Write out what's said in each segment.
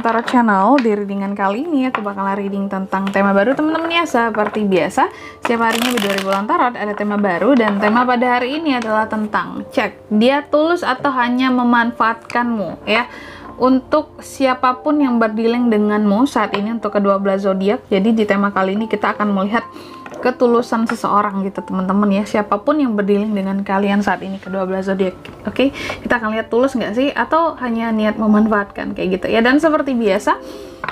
Tarot Channel. Di readingan kali ini aku bakalan reading tentang tema baru teman-teman ya. Seperti biasa, setiap harinya di 2000 bulan tarot ada tema baru, dan tema pada hari ini adalah tentang cek dia tulus atau hanya memanfaatkanmu ya. Untuk siapapun yang berdealing denganmu saat ini untuk kedua belas zodiak. Jadi di tema kali ini kita akan melihat ketulusan seseorang gitu teman-teman ya, siapapun yang berdealing dengan kalian saat ini kedua belas zodiak. Oke, kita akan lihat tulus nggak sih atau hanya niat memanfaatkan kayak gitu ya. Dan seperti biasa,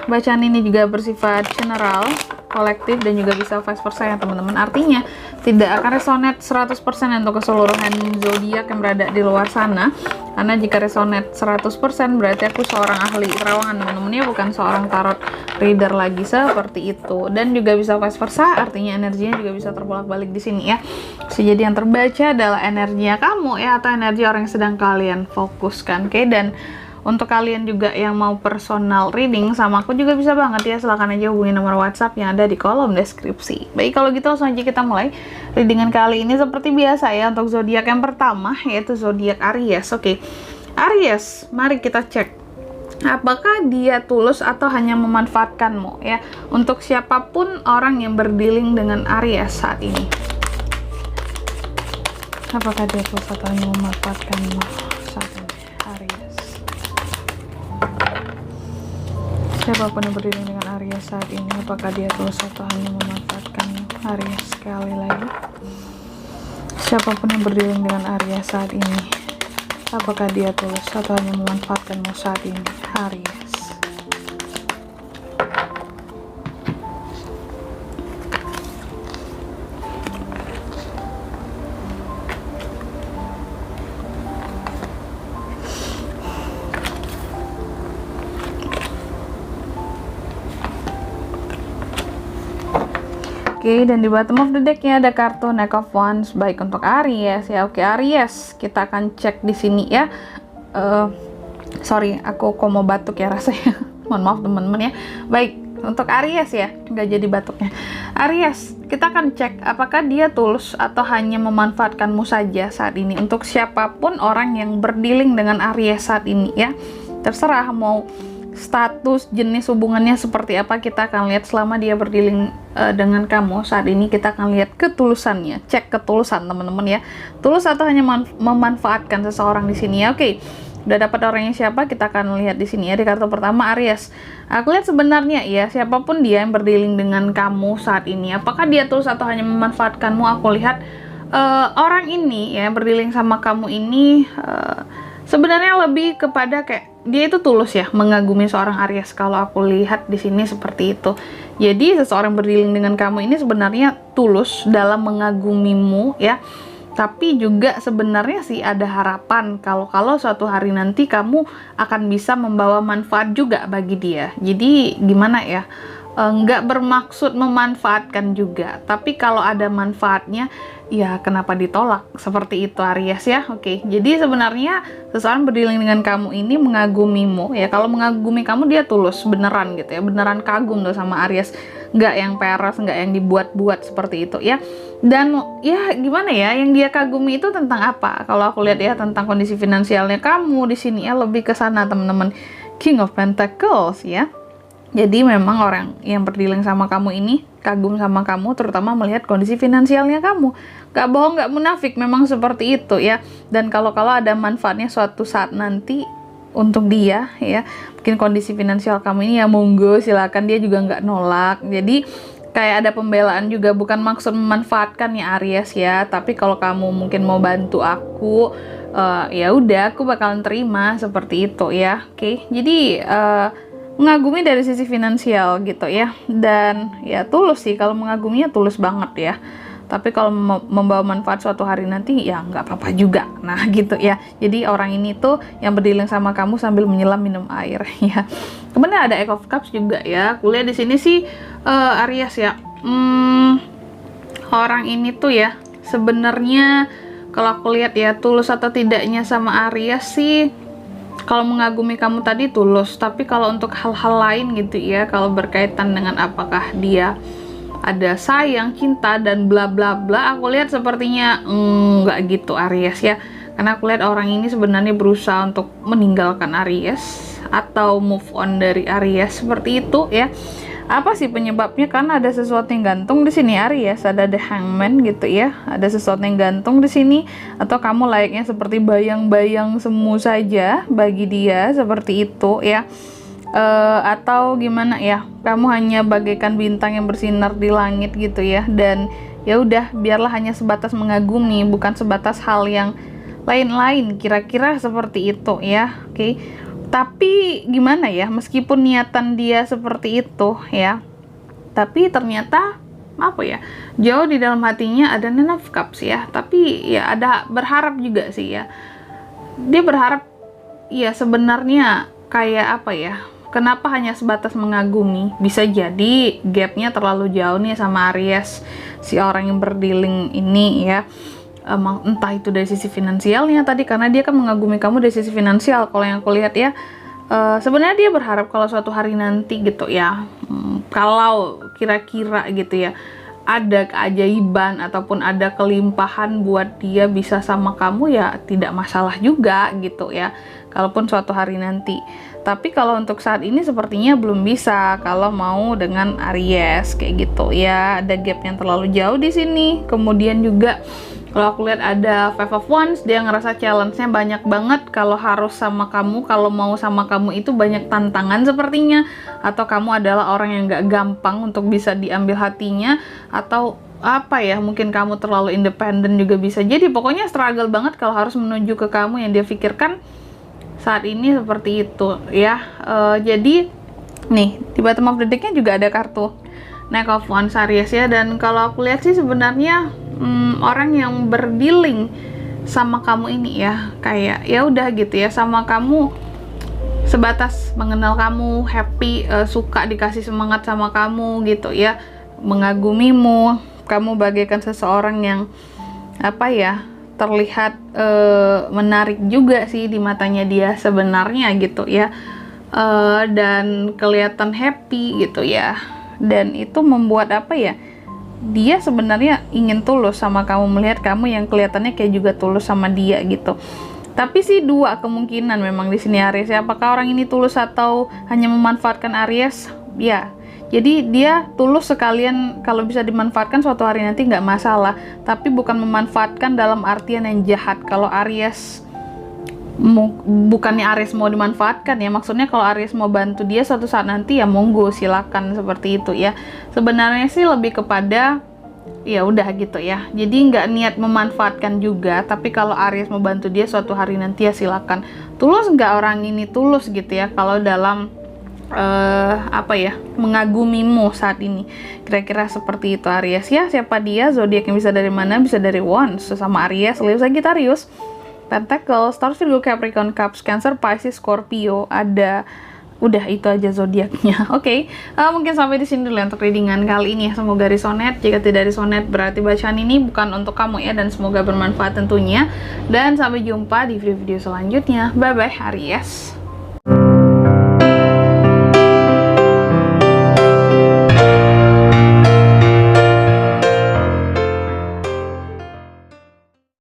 bacaan ini juga bersifat general, kolektif, dan juga bisa vice versa ya teman-teman. Artinya tidak akan resonate 100% untuk keseluruhan zodiak yang berada di luar sana. Karena jika resonate 100% berarti aku seorang ahli terawangan teman-teman ya, bukan seorang tarot reader lagi seperti itu. Dan juga bisa vice versa, artinya energinya juga bisa terbolak-balik di sini ya. Bisa jadi yang terbaca adalah energinya kamu ya, atau energi orang yang sedang kalian fokuskan. Oke, dan untuk kalian juga yang mau personal reading sama aku juga bisa banget ya, silahkan aja hubungi nomor WhatsApp yang ada di kolom deskripsi. Baik, kalau gitu langsung aja kita mulai readingan kali ini seperti biasa ya. Untuk zodiak yang pertama yaitu zodiak Aries. Oke, Aries, mari kita cek apakah dia tulus atau hanya memanfaatkanmu ya. Untuk siapapun orang yang berdealing dengan Aries saat ini, apakah dia tulus atau hanya memanfaatkanmu saat ini, Aries? Siapapun yang berdiri dengan Aries saat ini, apakah dia tulus atau hanya memanfaatkan Aries? Sekali lagi, siapapun yang berdiri dengan Aries saat ini, apakah dia tulus atau hanya memanfaatkanmu saat ini, Aries? Oke, dan di bottom of the deck-nya ada kartu Knight of Wands baik untuk Aries ya. Oke, Aries, kita akan cek di sini ya. Sorry, aku kok mau batuk ya rasanya. Mohon maaf teman-teman ya. Baik, untuk Aries ya, nggak jadi batuknya. Aries, kita akan cek apakah dia tulus atau hanya memanfaatkanmu saja saat ini. Untuk siapapun orang yang berdealing dengan Aries saat ini ya, terserah mau status jenis hubungannya seperti apa, kita akan lihat selama dia berdealing dengan kamu saat ini. Kita akan lihat ketulusannya, cek ketulusan teman-teman ya, tulus atau hanya memanfaatkan seseorang di sini ya. Oke, udah dapat orangnya siapa, kita akan lihat di sini ya. Di kartu pertama Aries, aku lihat sebenarnya ya, siapapun dia yang berdealing dengan kamu saat ini, apakah dia tulus atau hanya memanfaatkanmu. Aku lihat orang ini ya, berdealing sama kamu ini sebenarnya lebih kepada kayak dia itu tulus ya, mengagumi seorang Aries. Kalau aku lihat di sini seperti itu. Jadi seseorang berdealing dengan kamu ini sebenarnya tulus dalam mengagumimu ya. Tapi juga sebenarnya sih ada harapan kalau suatu hari nanti kamu akan bisa membawa manfaat juga bagi dia. Jadi gimana ya? Nggak bermaksud memanfaatkan juga, tapi kalau ada manfaatnya ya kenapa ditolak, seperti itu Aries ya. Oke, jadi sebenarnya seseorang berdealing dengan kamu ini mengagumimu ya. Kalau mengagumi kamu dia tulus beneran gitu ya, beneran kagum tuh sama Aries, nggak yang peres, nggak yang dibuat-buat seperti itu ya. Dan ya gimana ya, yang dia kagumi itu tentang apa? Kalau aku lihat ya, tentang kondisi finansialnya kamu di sini ya, lebih ke sana teman-teman. King of Pentacles ya. Jadi memang orang yang berdealing sama kamu ini kagum sama kamu, terutama melihat kondisi finansialnya kamu. Gak bohong, gak munafik, memang seperti itu ya. Dan kalau ada manfaatnya suatu saat nanti untuk dia ya, mungkin kondisi finansial kamu ini ya monggo silakan, dia juga nggak nolak. Jadi kayak ada pembelaan juga, bukan maksud memanfaatkan ya Aries ya, tapi kalau kamu mungkin mau bantu aku, ya udah aku bakalan terima seperti itu ya. Oke, jadi mengagumi dari sisi finansial gitu ya. Dan ya tulus sih, kalau mengaguminya tulus banget ya. Tapi kalau membawa manfaat suatu hari nanti ya nggak apa-apa juga. Nah gitu ya. Jadi orang ini tuh yang berdealing sama kamu sambil menyelam minum air ya. Kemudian ada Eight of Cups juga ya. Kuliah di sini sih Aries ya. Orang ini tuh ya sebenarnya kalau aku lihat ya, tulus atau tidaknya sama Aries sih, kalau mengagumi kamu tadi tulus, tapi kalau untuk hal-hal lain gitu ya, kalau berkaitan dengan apakah dia ada sayang, cinta, dan bla bla bla, aku lihat sepertinya nggak gitu Aries ya. Karena aku lihat orang ini sebenarnya berusaha untuk meninggalkan Aries atau move on dari Aries, seperti itu ya. Apa sih penyebabnya? Karena ada sesuatu yang gantung di sini Aries, ada the Hangman gitu ya. Ada sesuatu yang gantung di sini, atau kamu layaknya seperti bayang-bayang semu saja bagi dia, seperti itu ya. Atau gimana ya? Kamu hanya bagaikan bintang yang bersinar di langit gitu ya. Dan ya udah, biarlah hanya sebatas mengagumi, bukan sebatas hal yang lain-lain, kira-kira seperti itu ya. Oke. Tapi gimana ya, meskipun niatan dia seperti itu ya, tapi ternyata apa ya, jauh di dalam hatinya ada Nine of Cups ya. Tapi ya ada berharap juga sih ya. Dia berharap ya, sebenarnya kayak apa ya, kenapa hanya sebatas mengagumi? Bisa jadi gapnya terlalu jauh nih sama Aries, si orang yang berdealing ini ya. Entah itu dari sisi finansialnya tadi, karena dia kan mengagumi kamu dari sisi finansial kalau yang aku lihat ya. Sebenarnya dia berharap kalau suatu hari nanti gitu ya, kalau kira-kira gitu ya, ada keajaiban ataupun ada kelimpahan buat dia bisa sama kamu, ya tidak masalah juga gitu ya, kalaupun suatu hari nanti. Tapi kalau untuk saat ini sepertinya belum bisa kalau mau dengan Aries kayak gitu ya. Ada gap yang terlalu jauh di sini. Kemudian juga kalau aku lihat ada Five of Wands, dia ngerasa challenge-nya banyak banget kalau harus sama kamu, kalau mau sama kamu itu banyak tantangan sepertinya, atau kamu adalah orang yang gak gampang untuk bisa diambil hatinya, atau apa ya, mungkin kamu terlalu independen juga bisa jadi. Pokoknya struggle banget kalau harus menuju ke kamu yang dia pikirkan saat ini seperti itu ya. Jadi nih di bottom of the deck-nya juga ada kartu Knight of Wands Aries ya. Dan kalau aku lihat sih sebenarnya orang yang berdealing sama kamu ini ya, kayak ya udah gitu ya, sama kamu sebatas mengenal kamu, happy, suka dikasih semangat sama kamu gitu ya, mengagumimu, kamu bagaikan seseorang yang apa ya, terlihat menarik juga sih di matanya dia sebenarnya gitu ya, dan kelihatan happy gitu ya. Dan itu membuat apa ya, dia sebenarnya ingin tulus sama kamu, melihat kamu yang kelihatannya kayak juga tulus sama dia gitu. Tapi sih dua kemungkinan memang di sini Aries ya. Apakah orang ini tulus atau hanya memanfaatkan Aries? Ya, jadi dia tulus sekalian, kalau bisa dimanfaatkan suatu hari nanti nggak masalah. Tapi bukan memanfaatkan dalam artian yang jahat. Kalau Aries, bukannya Aries mau dimanfaatkan ya, maksudnya kalau Aries mau bantu dia suatu saat nanti ya monggo, silakan, seperti itu ya. Sebenarnya sih lebih kepada ya udah gitu ya, jadi nggak niat memanfaatkan juga, tapi kalau Aries mau bantu dia suatu hari nanti ya silakan. Tulus nggak orang ini tulus gitu ya kalau dalam apa ya, mengagumimu saat ini, kira-kira seperti itu Aries ya. Siapa dia, zodiak yang bisa dari mana? Bisa dari Wands, sesama Aries, Leo, Sagittarius, Pentacle, Taurus, Virgo, Capricorn, Cups, Cancer, Pisces, Scorpio. Ada, udah itu aja zodiaknya. Oke, mungkin sampai di sini dulu untuk readingan kali ini ya. Semoga resonate. Jika tidak resonate berarti bacaan ini bukan untuk kamu ya, dan semoga bermanfaat tentunya. Dan sampai jumpa di video-video selanjutnya. Bye bye Aries.